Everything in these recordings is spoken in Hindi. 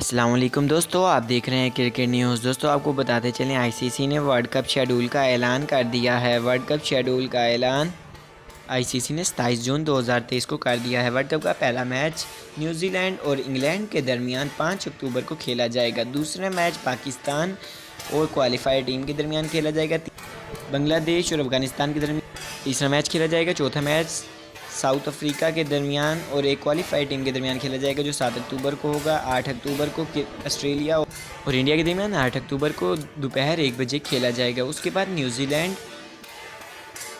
अस्सलाम वालेकुम दोस्तों, आप देख रहे हैं क्रिकेट न्यूज़। दोस्तों आपको बताते चलें, आईसीसी ने वर्ल्ड कप शेड्यूल का ऐलान कर दिया है। वर्ल्ड कप शेड्यूल का ऐलान आईसीसी ने 27 जून 2023 को कर दिया है। वर्ल्ड कप का पहला मैच न्यूजीलैंड और इंग्लैंड के दरमियान 5 अक्टूबर को खेला जाएगा। दूसरा मैच पाकिस्तान और क्वालिफायर टीम के दरमियान खेला जाएगा। बांग्लादेश और अफगानिस्तान के दरमियान तीसरा मैच खेला जाएगा। चौथा मैच साउथ अफ्रीका के दरमियान और एक क्वालिफाइड टीम के दरमियान खेला जाएगा, जो 7 अक्टूबर को होगा। 8 अक्टूबर को ऑस्ट्रेलिया और इंडिया के दरमियान 8 अक्टूबर को दोपहर 1 बजे खेला जाएगा। उसके बाद न्यूजीलैंड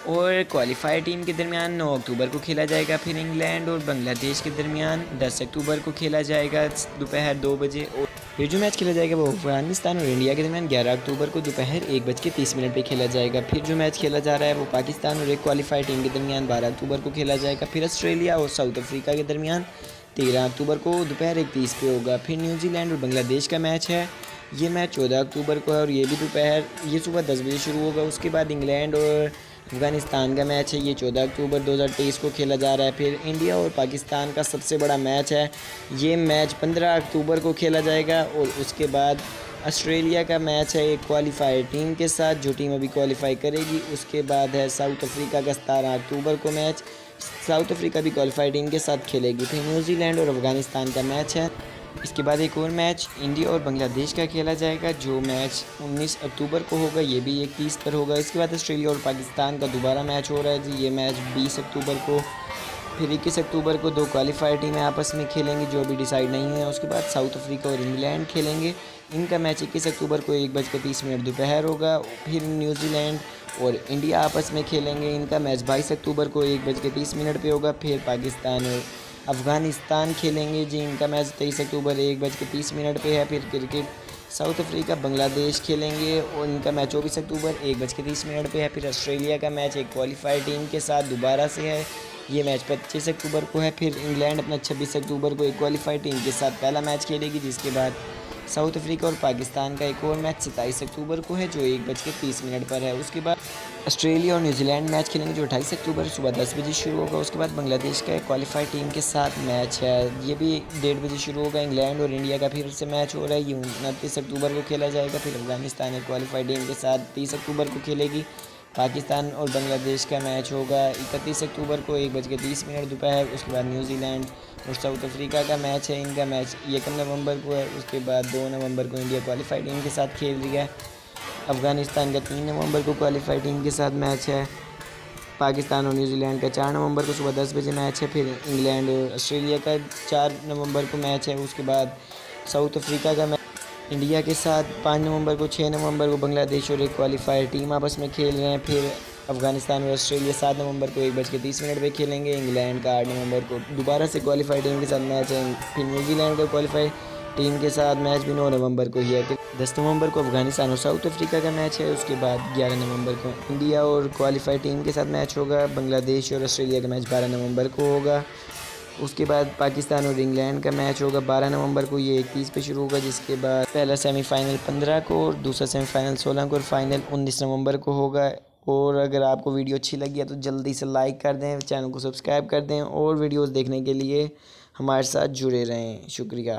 और क्वालिफायर टीम के दरमियान 9 अक्टूबर को खेला जाएगा। फिर इंग्लैंड और बांग्लादेश के दरमियान 10 अक्टूबर को खेला जाएगा दोपहर 2 बजे। और फिर जो मैच खेला जाएगा वो अफगानिस्तान और इंडिया के दरमियान 11 अक्टूबर को दोपहर 1:30 पे खेला जाएगा। फिर जो मैच खेला जा रहा है वो पाकिस्तान और एक क्वालिफाइड टीम के दरमियान 12 अक्टूबर को खेला जाएगा। फिर ऑस्ट्रेलिया और साउथ अफ्रीका के दरमियान 13 अक्टूबर को दोपहर 1:30 पे होगा। फिर न्यूजीलैंड और बांग्लादेश का मैच है, ये मैच 14 अक्टूबर को है और ये सुबह 10 बजे शुरू होगा। उसके बाद इंग्लैंड और अफगानिस्तान का मैच है, ये 14 अक्टूबर 2023 को खेला जा रहा है। फिर इंडिया और पाकिस्तान का सबसे बड़ा मैच है, ये मैच 15 अक्टूबर को खेला जाएगा। और उसके बाद ऑस्ट्रेलिया का मैच है एक क्वालिफायर टीम के साथ, जो टीम अभी क्वालिफाई करेगी। उसके बाद है साउथ अफ्रीका का 17 अक्टूबर को मैच, साउथ अफ्रीका भी क्वालिफाइड टीम के साथ खेलेगी। फिर न्यूजीलैंड और अफगानिस्तान का मैच है। इसके बाद एक और मैच इंडिया और बांग्लादेश का खेला जाएगा, जो मैच 19 अक्टूबर को होगा, ये भी 31 पर होगा। इसके बाद ऑस्ट्रेलिया और पाकिस्तान का दोबारा मैच हो रहा है जी, ये मैच 20 अक्टूबर को। फिर 21 अक्टूबर को दो क्वालिफायर टीमें आपस में खेलेंगी, जो अभी डिसाइड नहीं है। उसके बाद साउथ अफ्रीका और इंग्लैंड खेलेंगे, इनका मैच 21 अक्टूबर को 1:30 दोपहर होगा। फिर न्यूजीलैंड और इंडिया आपस में खेलेंगे, इनका मैच 22 अक्टूबर को 1:30 पे होगा। फिर पाकिस्तान और अफ़गानिस्तान खेलेंगे जी, इनका मैच 23 अक्टूबर 1:30 पे है। फिर क्रिकेट साउथ अफ्रीका बांग्लादेश खेलेंगे और इनका मैच 24 अक्टूबर 1:30 पे है। फिर ऑस्ट्रेलिया का मैच एक क्वालिफाइड टीम के साथ दोबारा से है, ये मैच 25 अक्टूबर को है। फिर इंग्लैंड अपना 26 अक्टूबर को एक क्वालिफाइड टीम के साथ पहला मैच खेलेगी, जिसके बाद साउथ अफ्रीका और पाकिस्तान का एक और मैच 27 अक्टूबर को है, जो 1:30 पर है। उसके बाद ऑस्ट्रेलिया और न्यूजीलैंड मैच खेलेंगे, जो 28 अक्टूबर सुबह 10 बजे शुरू होगा। उसके बाद बांग्लादेश का एक क्वालिफाइड टीम के साथ मैच है, ये भी 1:30 बजे शुरू होगा। इंग्लैंड और इंडिया का फिर से मैच हो रहा है, ये 29 अक्टूबर को खेला जाएगा। फिर अफगानिस्तान एक क्वालिफाइड टीम के साथ 30 अक्टूबर को खेलेगी। पाकिस्तान और बांग्लादेश का मैच होगा 31 अक्टूबर को 1:30 दोपहर। उसके बाद न्यूजीलैंड और साउथ अफ्रीका का मैच है, इनका मैच 1 नवंबर को है। उसके बाद 2 नवंबर को इंडिया क्वालिफाइड टीम के साथ खेल रही है। अफगानिस्तान का 3 नवंबर को क्वालिफाइड टीम के साथ मैच है। पाकिस्तान और न्यूजीलैंड का 4 नवंबर को सुबह 10 बजे मैच है। फिर इंग्लैंड और ऑस्ट्रेलिया का 4 नवंबर को मैच है। उसके बाद साउथ अफ्रीका का मैच इंडिया के साथ 5 नवंबर को, 6 नवंबर को बांग्लादेश और एक क्वालिफायर टीम आपस में खेल रहे हैं। फिर अफगानिस्तान और ऑस्ट्रेलिया 7 नवंबर को 1:30 पे खेलेंगे। इंग्लैंड का 8 नवंबर को दोबारा से क्वालिफाइड टीम के साथ मैच है। फिर न्यूजीलैंड का क्वालिफाइड टीम के साथ मैच भी 9 नवंबर को ही है। फिर 10 नवंबर को अफगानिस्तान और साउथ अफ्रीका का मैच है। उसके बाद 11 नवंबर को इंडिया और क्वालिफाइड टीम के साथ मैच होगा। बांग्लादेश और ऑस्ट्रेलिया का मैच 12 नवंबर को होगा। उसके बाद पाकिस्तान और इंग्लैंड का मैच होगा 12 नवंबर को, ये 31 पे शुरू होगा। जिसके बाद पहला सेमीफाइनल 15 को और दूसरा सेमीफाइनल 16 को और फाइनल 19 नवंबर को होगा। और अगर आपको वीडियो अच्छी लगी है तो जल्दी से लाइक कर दें, चैनल को सब्सक्राइब कर दें और वीडियोस देखने के लिए हमारे साथ जुड़े रहें। शुक्रिया।